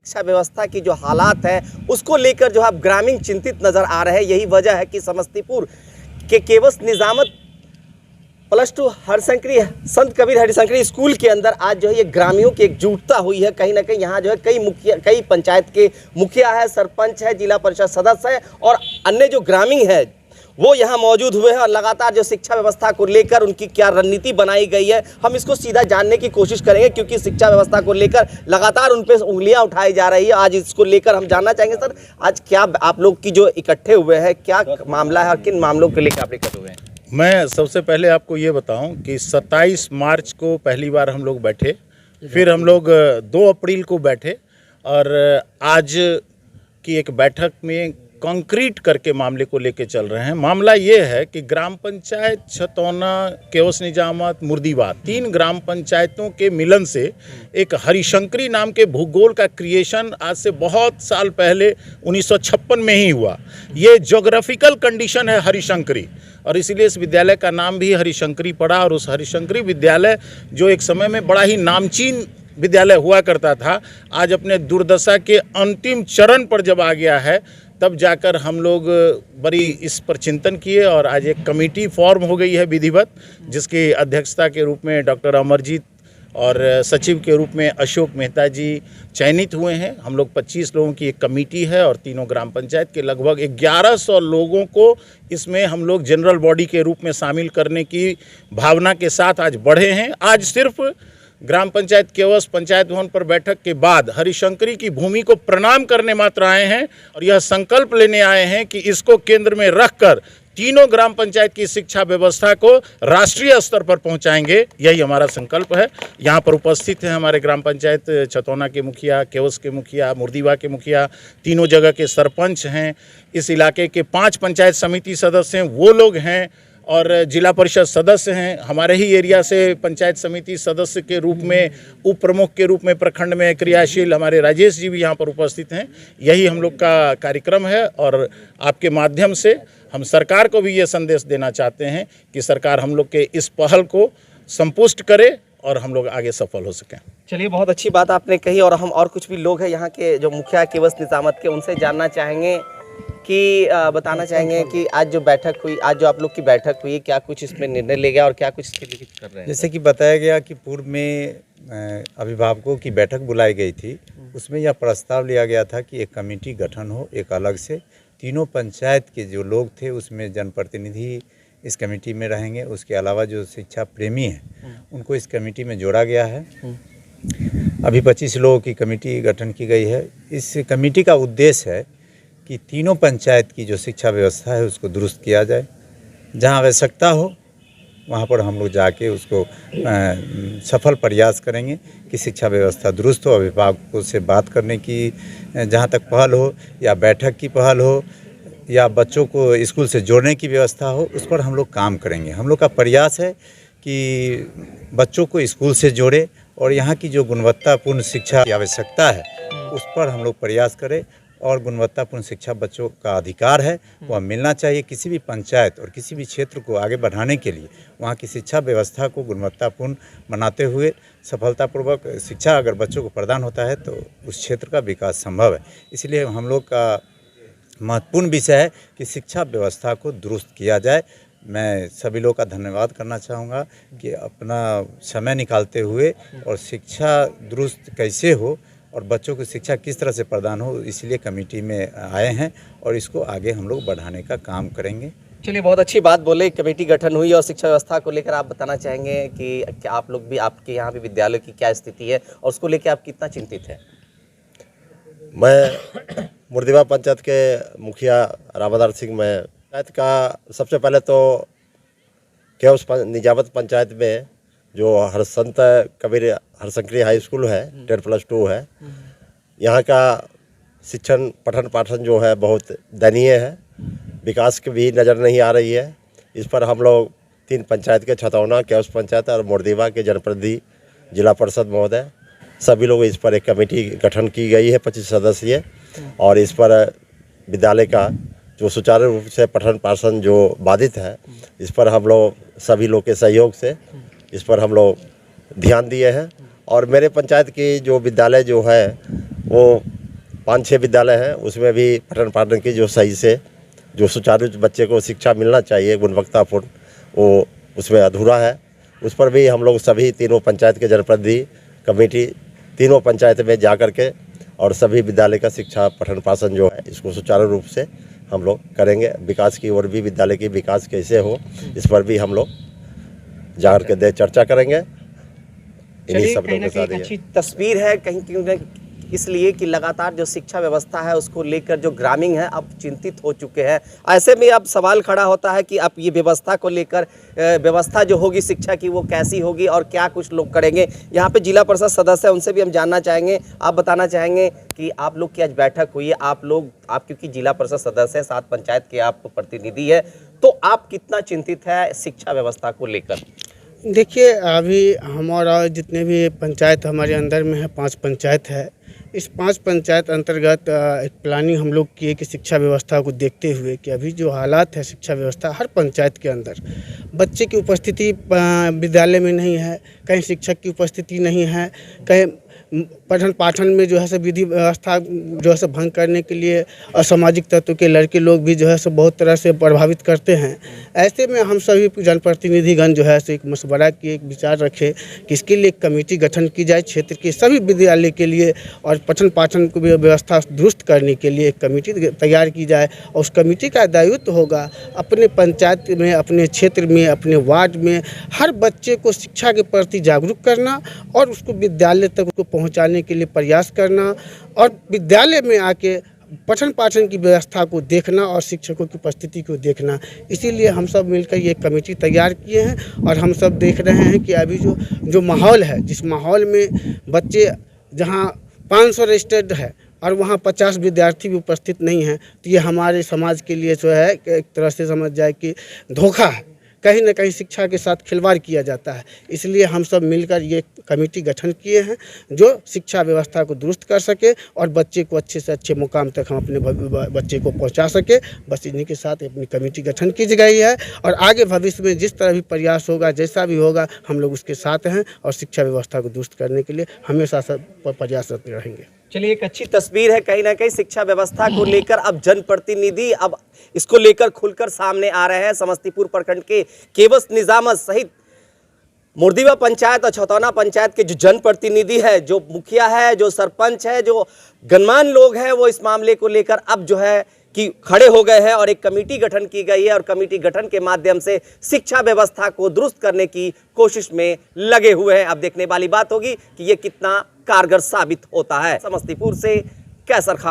शिक्षा व्यवस्था की जो हालात है उसको लेकर जो है ग्रामीण चिंतित नजर आ रहे हैं। यही वजह है कि समस्तीपुर के केवस निजामत +2 हरशंकरी संत कबीर हरिशंकरी स्कूल के अंदर आज जो है ये ग्रामीणों की एकजुटता हुई है। कहीं ना कहीं यहाँ जो है कई पंचायत के मुखिया है, सरपंच है, जिला परिषद सदस्य है और अन्य जो ग्रामीण है वो यहाँ मौजूद हुए हैं और लगातार जो शिक्षा व्यवस्था को लेकर उनकी क्या रणनीति बनाई गई है हम इसको सीधा जानने की कोशिश करेंगे, क्योंकि शिक्षा व्यवस्था को लेकर लगातार उन पर उंगलियां उठाई जा रही है। आज इसको लेकर हम जानना चाहेंगे सर, आज क्या आप लोग की जो इकट्ठे हुए हैं क्या मामला है और किन मामलों के लेकर आप इकट्ठे हुए हैं? मैं सबसे पहले आपको ये बताऊं कि 27 मार्च को पहली बार हम लोग बैठे, फिर हम लोग 2 अप्रैल को बैठे और आज की एक बैठक में कंक्रीट करके मामले को लेके चल रहे हैं। मामला ये है कि ग्राम पंचायत छतौना, केवस निजामत, मुर्दीबाद 3 ग्राम पंचायतों के मिलन से एक हरिशंकरी नाम के भूगोल का क्रिएशन आज से बहुत साल पहले 1956 में ही हुआ। ये ज्योग्राफिकल कंडीशन है हरिशंकरी और इसीलिए इस विद्यालय का नाम भी हरिशंकरी पड़ा। और उस हरिशंकरी विद्यालय जो एक समय में बड़ा ही नामचीन विद्यालय हुआ करता था, आज अपने दुर्दशा के अंतिम चरण पर जब आ गया है तब जाकर हम लोग बड़ी इस पर चिंतन किए और आज एक कमेटी फॉर्म हो गई है विधिवत, जिसकी अध्यक्षता के रूप में डॉक्टर अमरजीत और सचिव के रूप में अशोक मेहता जी चयनित हुए हैं। हम लोग 25 लोगों की एक कमेटी है और तीनों ग्राम पंचायत के लगभग 1100 लोगों को इसमें हम लोग जनरल बॉडी के रूप में शामिल करने की भावना के साथ आज बढ़े हैं। आज सिर्फ ग्राम पंचायत केवस पंचायत भवन पर बैठक के बाद हरिशंकरी की भूमि को प्रणाम करने मात्र आए हैं और यह संकल्प लेने आए हैं कि इसको केंद्र में रखकर तीनों ग्राम पंचायत की शिक्षा व्यवस्था को राष्ट्रीय स्तर पर पहुंचाएंगे। यही हमारा संकल्प है। यहाँ पर उपस्थित हैं हमारे ग्राम पंचायत छतौना के मुखिया, केवस के मुखिया, मुर्दीबा के मुखिया, तीनों जगह के सरपंच हैं, इस इलाके के 5 पंचायत समिति सदस्य हैं वो लोग हैं और जिला परिषद सदस्य हैं। हमारे ही एरिया से पंचायत समिति सदस्य के रूप में, उप प्रमुख के रूप में प्रखंड में क्रियाशील हमारे राजेश जी भी यहाँ पर उपस्थित हैं। यही हम लोग का कार्यक्रम है और आपके माध्यम से हम सरकार को भी ये संदेश देना चाहते हैं कि सरकार हम लोग के इस पहल को संपुष्ट करे और हम लोग आगे सफल हो सकें। चलिए, बहुत अच्छी बात आपने कही और हम और कुछ भी लोग हैं यहाँ के जो मुखिया केवस निजामत के, उनसे जानना चाहेंगे कि बताना चाहेंगे कि आज जो बैठक हुई, आज जो आप लोग की बैठक हुई, क्या कुछ इसमें निर्णय ले गया और क्या कुछ इसके लिए कर रहे हैं? जैसे कि बताया गया कि पूर्व में अभिभावकों की बैठक बुलाई गई थी, उसमें यह प्रस्ताव लिया गया था कि एक कमेटी गठन हो, एक अलग से तीनों पंचायत के जो लोग थे उसमें जनप्रतिनिधि इस कमेटी में रहेंगे। उसके अलावा जो शिक्षा प्रेमी हैं उनको इस कमेटी में जोड़ा गया है। अभी 25 लोगों की कमेटी गठन की गई है। इस कमेटी का उद्देश्य है कि तीनों पंचायत की जो शिक्षा व्यवस्था है उसको दुरुस्त किया जाए। जहां आवश्यकता हो वहां पर हम लोग जाके उसको सफल प्रयास करेंगे कि शिक्षा व्यवस्था दुरुस्त हो। अभिभावकों से बात करने की जहां तक पहल हो या बैठक की पहल हो या बच्चों को स्कूल से जोड़ने की व्यवस्था हो, उस पर हम लोग काम करेंगे। हम लोग का प्रयास है कि बच्चों को स्कूल से जोड़े और यहाँ की जो गुणवत्तापूर्ण शिक्षा की आवश्यकता है उस पर हम लोग प्रयास करें। और गुणवत्तापूर्ण शिक्षा बच्चों का अधिकार है, वह मिलना चाहिए। किसी भी पंचायत और किसी भी क्षेत्र को आगे बढ़ाने के लिए वहाँ की शिक्षा व्यवस्था को गुणवत्तापूर्ण बनाते हुए सफलतापूर्वक शिक्षा अगर बच्चों को प्रदान होता है तो उस क्षेत्र का विकास संभव है। इसलिए हम लोग का महत्वपूर्ण विषय है कि शिक्षा व्यवस्था को दुरुस्त किया जाए। मैं सभी लोगों का धन्यवाद करना चाहूँगा कि अपना समय निकालते हुए और शिक्षा दुरुस्त कैसे हो और बच्चों को शिक्षा किस तरह से प्रदान हो, इसलिए कमेटी में आए हैं और इसको आगे हम लोग बढ़ाने का काम करेंगे। चलिए, बहुत अच्छी बात बोले। कमेटी गठन हुई और शिक्षा व्यवस्था को लेकर आप बताना चाहेंगे कि क्या आप लोग भी, आपके यहाँ भी विद्यालय की क्या स्थिति है और उसको लेकर आप कितना चिंतित हैं? मैं मुर्दीबाद पंचायत के मुखिया रामाधार सिंह। मैं पंचायत का सबसे पहले तो केवस निजामत पंचायत में जो संत कबीर हरशंकरी हाई स्कूल है 10+2 है, यहाँ का शिक्षण पठन पाठन जो है बहुत दयनीय है, विकास की भी नज़र नहीं आ रही है। इस पर हम लोग 3 पंचायत के छतौना, केवस पंचायत और मुर्दीबा के जनप्रतिनिधि, जिला परिषद महोदय, सभी लोग इस पर एक कमेटी गठन की गई है 25 सदस्यीय और इस पर विद्यालय का जो सुचारू रूप से पठन पाठन जो बाधित है, इस पर हम लोग सभी लोग के सहयोग से इस पर हम लोग ध्यान दिए हैं। और मेरे पंचायत की जो विद्यालय जो है वो 5-6 विद्यालय हैं, उसमें भी पठन पाठन की जो सही से जो सुचारू बच्चे को शिक्षा मिलना चाहिए गुणवत्तापूर्ण, वो उसमें अधूरा है। उस पर भी हम लोग सभी तीनों पंचायत के जनप्रतिनिधि कमेटी तीनों पंचायत में जा कर के और सभी विद्यालय का शिक्षा पठन पाठन जो है इसको सुचारू रूप से हम लोग करेंगे। विकास की ओर भी विद्यालय की विकास कैसे हो इस पर भी हम लोग जा कर के चर्चा करेंगे। इन्हीं चलिए, शब्दों कहीं ना के कहीं साथ एक ये अच्छी तस्वीर है, कहीं इसलिए कि लगातार जो शिक्षा व्यवस्था है उसको लेकर जो ग्रामीण है अब चिंतित हो चुके हैं। ऐसे में अब सवाल खड़ा होता है कि अब ये व्यवस्था को लेकर व्यवस्था जो होगी शिक्षा की वो कैसी होगी और क्या कुछ लोग करेंगे। यहाँ पे जिला परिषद सदस्य है, उनसे भी हम जानना चाहेंगे। आप बताना चाहेंगे कि आप लोग की आज बैठक हुई है, आप क्योंकि जिला परिषद सदस्य है, 7 पंचायत के आप प्रतिनिधि है, तो आप कितना चिंतित है शिक्षा व्यवस्था को लेकर? देखिए, अभी हमारा जितने भी पंचायत हमारे अंदर में है, 5 पंचायत है। इस 5 पंचायत अंतर्गत एक प्लानिंग हम लोग किए कि शिक्षा व्यवस्था को देखते हुए कि अभी जो हालात है शिक्षा व्यवस्था हर पंचायत के अंदर, बच्चे की उपस्थिति विद्यालय में नहीं है, कहीं शिक्षक की उपस्थिति नहीं है, कहीं पठन पाठन में जो है सो विधि व्यवस्था जो है सो भंग करने के लिए असामाजिक तत्व के लड़के लोग भी जो है सो बहुत तरह से प्रभावित करते हैं। ऐसे में हम सभी जनप्रतिनिधिगण जो है सो एक मशवरा किए, एक विचार रखे कि इसके लिए एक कमेटी गठन की जाए क्षेत्र के सभी विद्यालय के लिए, और पठन पाठन को व्यवस्था दुरुस्त करने के लिए एक कमेटी तैयार की जाए। और उस कमेटी का दायित्व होगा अपने पंचायत में, अपने क्षेत्र में, अपने वार्ड में हर बच्चे को शिक्षा के प्रति जागरूक करना और उसको विद्यालय तक उसको पहुंचाने के लिए प्रयास करना, और विद्यालय में आके पठन पाठन की व्यवस्था को देखना और शिक्षकों की उपस्थिति को देखना। इसीलिए हम सब मिलकर ये कमेटी तैयार किए हैं। और हम सब देख रहे हैं कि अभी जो माहौल है, जिस माहौल में बच्चे जहां 500 रजिस्टर्ड है और वहाँ 50 विद्यार्थी भी उपस्थित नहीं हैं, तो ये हमारे समाज के लिए जो है एक तरह से समझ जाए कि धोखा है, कहीं ना कहीं शिक्षा के साथ खिलवाड़ किया जाता है। इसलिए हम सब मिलकर ये कमेटी गठन किए हैं जो शिक्षा व्यवस्था को दुरुस्त कर सके और बच्चे को अच्छे से अच्छे मुकाम तक हम अपने बच्चे को पहुंचा सके। बस इन्हीं के साथ अपनी कमेटी गठन की गई है, और आगे भविष्य में जिस तरह भी प्रयास होगा, जैसा भी होगा, हम लोग उसके साथ हैं और शिक्षा व्यवस्था को दुरुस्त करने के लिए हमेशा प्रयासरत रहेंगे। चलिए, एक अच्छी तस्वीर है, कहीं ना कहीं शिक्षा व्यवस्था को लेकर अब जनप्रतिनिधि अब इसको लेकर खुलकर सामने आ रहे हैं। समस्तीपुर प्रखंड के केवस निजामत सहित मुर्दीवा पंचायत और छतौना पंचायत के जो जनप्रतिनिधि है, जो मुखिया है, जो सरपंच है, जो गणमान्य लोग हैं, वो इस मामले को लेकर अब जो है कि खड़े हो गए हैं और एक कमेटी गठन की गई है और कमेटी गठन के माध्यम से शिक्षा व्यवस्था को दुरुस्त करने की कोशिश में लगे हुए हैं। अब देखने वाली बात होगी कि ये कितना कारगर साबित होता है। समस्तीपुर से कैसर खान।